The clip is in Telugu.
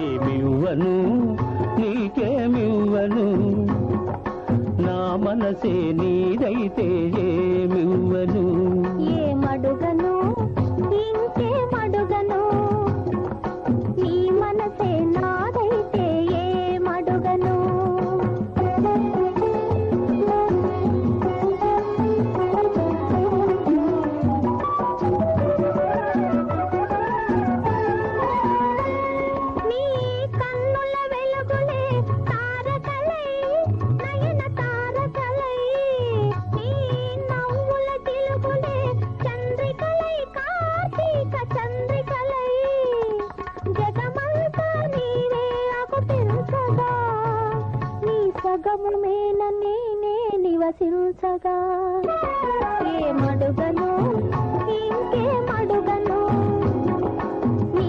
ఏమివ్వను నీకేమివ్వను, నా మనసే నీదైతే ఏమివ్వను. ఏమడుగను ఇంకేమడుగను, నీ మనసే నాదైతే ఏమడుగను. నీ కన్నుల వెలుగులే తారకలై, నయన తారకలై, నీ నవ్వుల చిలుకులే చంద్రికలై, కార్తీక చంద్రికలై, జగమంతా నీవే అగుపించగా, నీ సగము మేన నేనే నివసించగా. ఏమడుగను ఇంకేమడుగను,